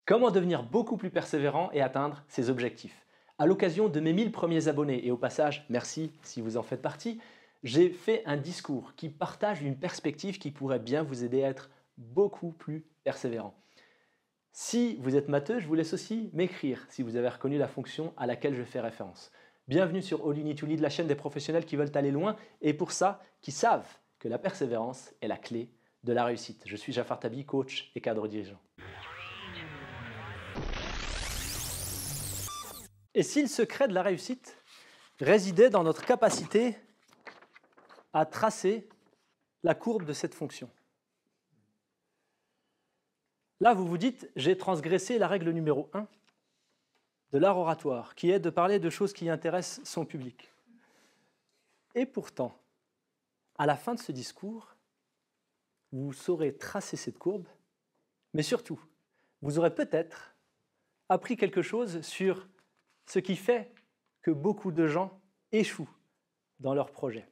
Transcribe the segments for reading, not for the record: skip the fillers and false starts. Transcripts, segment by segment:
Comment devenir beaucoup plus persévérant et atteindre ses objectifs? À l'occasion de mes 1000 premiers abonnés, et au passage, merci si vous en faites partie, j'ai fait un discours qui partage une perspective qui pourrait bien vous aider à être beaucoup plus persévérant. Si vous êtes matheux, je vous laisse aussi m'écrire si vous avez reconnu la fonction à laquelle je fais référence. Bienvenue sur All You Need to Lead, la chaîne des professionnels qui veulent aller loin et pour ça, qui savent que la persévérance est la clé de la réussite. Je suis Jafar Tabi, coach et cadre dirigeant. Et si le secret de la réussite résidait dans notre capacité à tracer la courbe de cette fonction? Là, vous vous dites, j'ai transgressé la règle numéro 1 de l'art oratoire, qui est de parler de choses qui intéressent son public. Et pourtant, à la fin de ce discours, vous saurez tracer cette courbe, mais surtout, vous aurez peut-être appris quelque chose sur ce qui fait que beaucoup de gens échouent dans leurs projets.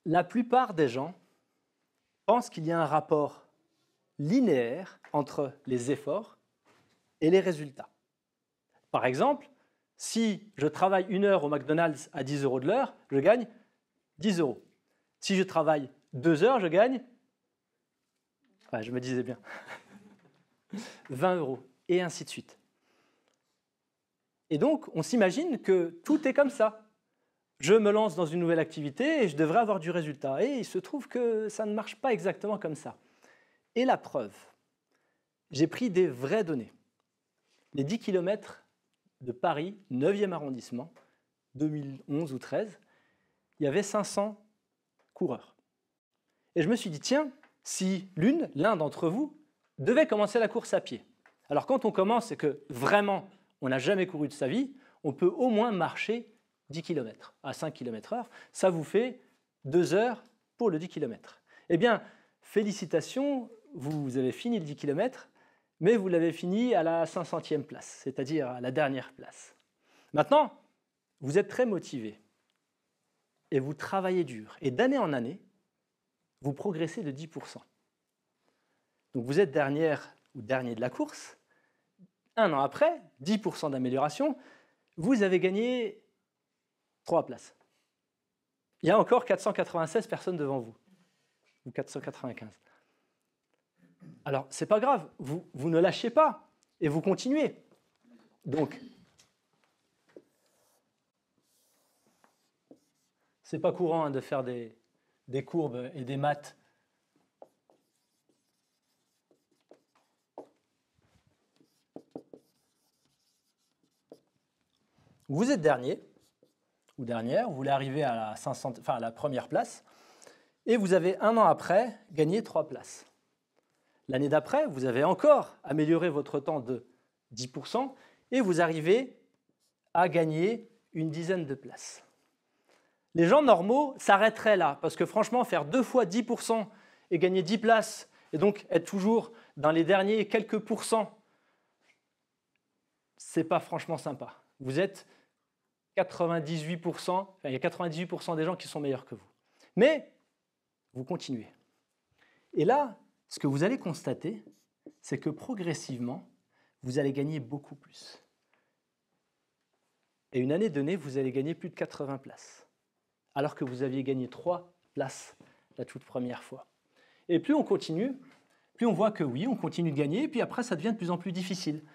La plupart des gens pensent qu'il y a un rapport linéaire entre les efforts et les résultats. Par exemple, si je travaille 1 heure au McDonald's à 10 € de l'heure, je gagne 10 €. Si je travaille 2 heures, je gagne, je me disais bien, 20 €, et ainsi de suite. Et donc, on s'imagine que tout est comme ça. Je me lance dans une nouvelle activité et je devrais avoir du résultat. Et il se trouve que ça ne marche pas exactement comme ça. Et la preuve, j'ai pris des vraies données. Les 10 km de Paris, 9e arrondissement, 2011 ou 2013, il y avait 500 coureurs. Et je me suis dit, tiens, si l'un d'entre vous devait commencer la course à pied. Alors quand on commence et que vraiment on n'a jamais couru de sa vie, on peut au moins marcher 10 km à 5 km/h. Ça vous fait 2 heures pour le 10 km. Eh bien, félicitations, vous avez fini le 10 km, mais vous l'avez fini à la 500e place, c'est-à-dire à la dernière place. Maintenant, vous êtes très motivé et vous travaillez dur. Et d'année en année, vous progressez de 10%. Donc vous êtes dernière ou dernier de la course. 1 an après, 10% d'amélioration, vous avez gagné 3 places. Il y a encore 496 personnes devant vous, ou 495. Alors, ce n'est pas grave, vous ne lâchez pas et vous continuez. Donc, ce n'est pas courant de faire des courbes et des maths. Vous êtes dernier ou dernière, vous voulez arriver à la première place, et vous avez 1 an après gagné 3 places. L'année d'après, vous avez encore amélioré votre temps de 10% et vous arrivez à gagner une dizaine de places. Les gens normaux s'arrêteraient là, parce que franchement, faire 2 fois 10% et gagner 10 places, et donc être toujours dans les derniers quelques pourcents, ce n'est pas franchement sympa. Vous êtes 98%, il y a 98% des gens qui sont meilleurs que vous. Mais vous continuez. Et là, ce que vous allez constater, c'est que progressivement, vous allez gagner beaucoup plus. Et une année donnée, vous allez gagner plus de 80 places, alors que vous aviez gagné 3 places la toute première fois. Et plus on continue, plus on voit que oui, on continue de gagner, et puis après, ça devient de plus en plus difficile.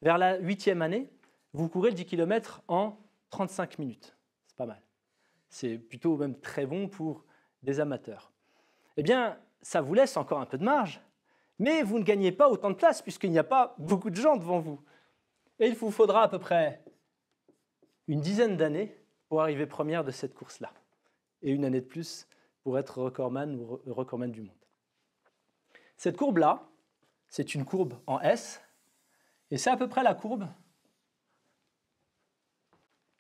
Vers la 8e année, vous courez le 10 km en 35 minutes. C'est pas mal. C'est plutôt même très bon pour des amateurs. Eh bien, ça vous laisse encore un peu de marge, mais vous ne gagnez pas autant de place puisqu'il n'y a pas beaucoup de gens devant vous. Et il vous faudra à peu près une dizaine d'années pour arriver première de cette course-là. Et une année de plus pour être recordman ou recordman du monde. Cette courbe-là, c'est une courbe en S, et c'est à peu près la courbe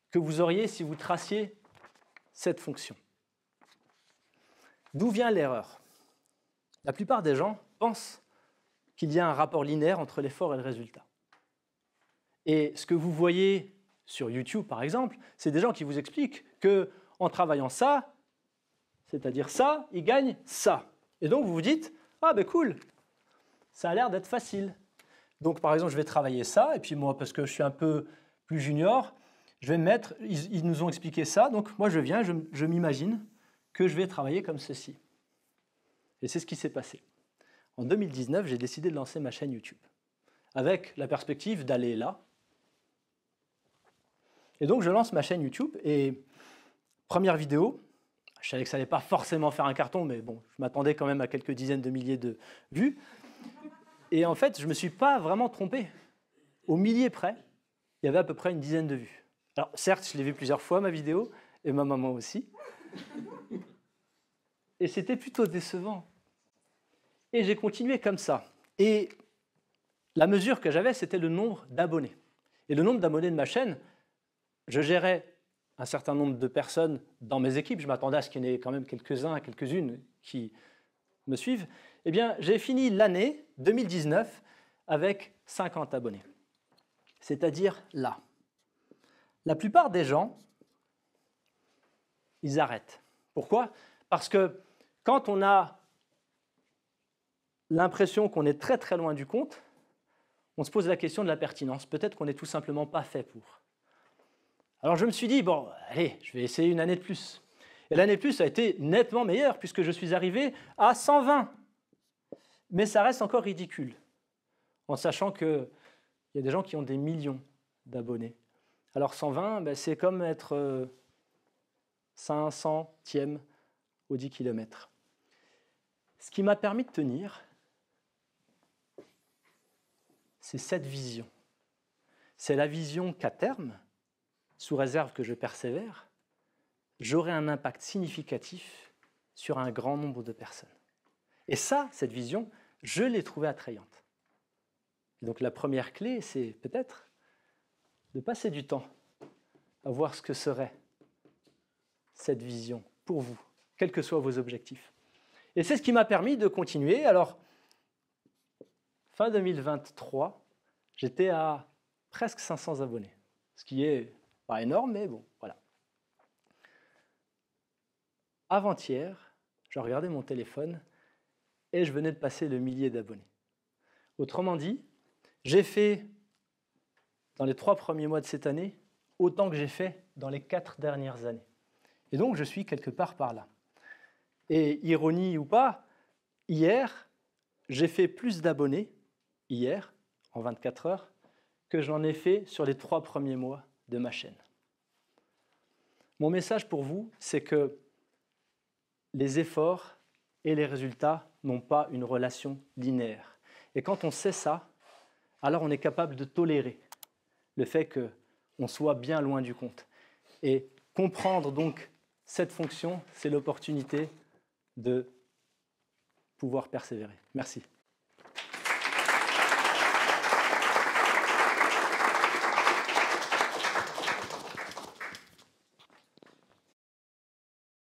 que vous auriez si vous traciez cette fonction. D'où vient l'erreur? La plupart des gens pensent qu'il y a un rapport linéaire entre l'effort et le résultat. Et ce que vous voyez sur YouTube, par exemple, c'est des gens qui vous expliquent qu'en travaillant ça, c'est-à-dire ça, ils gagnent ça. Et donc vous vous dites, ah ben cool, ça a l'air d'être facile. Donc, par exemple, je vais travailler ça, et puis moi, parce que je suis un peu plus junior, je vais me mettre, ils nous ont expliqué ça, donc moi je viens, je m'imagine que je vais travailler comme ceci. Et c'est ce qui s'est passé. En 2019, j'ai décidé de lancer ma chaîne YouTube, avec la perspective d'aller là. Et donc je lance ma chaîne YouTube, et première vidéo, je savais que ça n'allait pas forcément faire un carton, mais bon, je m'attendais quand même à quelques dizaines de milliers de vues. Et en fait, je ne me suis pas vraiment trompé. Au millier près, il y avait à peu près une dizaine de vues. Alors certes, je l'ai vu plusieurs fois, ma vidéo, et ma maman aussi. Et c'était plutôt décevant. Et j'ai continué comme ça. Et la mesure que j'avais, c'était le nombre d'abonnés. Et le nombre d'abonnés de ma chaîne, je gérais un certain nombre de personnes dans mes équipes. Je m'attendais à ce qu'il y en ait quand même quelques-uns, quelques-unes qui me suivent. Eh bien, j'ai fini l'année 2019 avec 50 abonnés. C'est-à-dire là. La plupart des gens, ils arrêtent. Pourquoi? Parce que quand on a l'impression qu'on est très très loin du compte, on se pose la question de la pertinence. Peut-être qu'on n'est tout simplement pas fait pour. Alors je me suis dit, bon, allez, je vais essayer une année de plus. Et l'année de plus a été nettement meilleure, puisque je suis arrivé à 120. Mais ça reste encore ridicule, en sachant qu'il y a des gens qui ont des millions d'abonnés. Alors 120, ben, c'est comme être 500e au 10 km. Ce qui m'a permis de tenir, c'est cette vision. C'est la vision qu'à terme, sous réserve que je persévère, j'aurai un impact significatif sur un grand nombre de personnes. Et ça, cette vision, je l'ai trouvée attrayante. Et donc la première clé, c'est peut-être de passer du temps à voir ce que serait cette vision pour vous, quels que soient vos objectifs. Et c'est ce qui m'a permis de continuer. Alors, fin 2023, j'étais à presque 500 abonnés, ce qui est pas énorme, mais bon, voilà. Avant-hier, je regardais mon téléphone et je venais de passer le millier d'abonnés. Autrement dit, j'ai fait, dans les 3 premiers mois de cette année, autant que j'ai fait dans les 4 dernières années. Et donc, je suis quelque part par là. Et ironie ou pas, hier, j'ai fait plus d'abonnés, hier, en 24 heures, que j'en ai fait sur les 3 premiers mois de ma chaîne. Mon message pour vous, c'est que les efforts et les résultats n'ont pas une relation linéaire. Et quand on sait ça, alors on est capable de tolérer le fait qu'on soit bien loin du compte. Et comprendre donc cette fonction, c'est l'opportunité de pouvoir persévérer. Merci.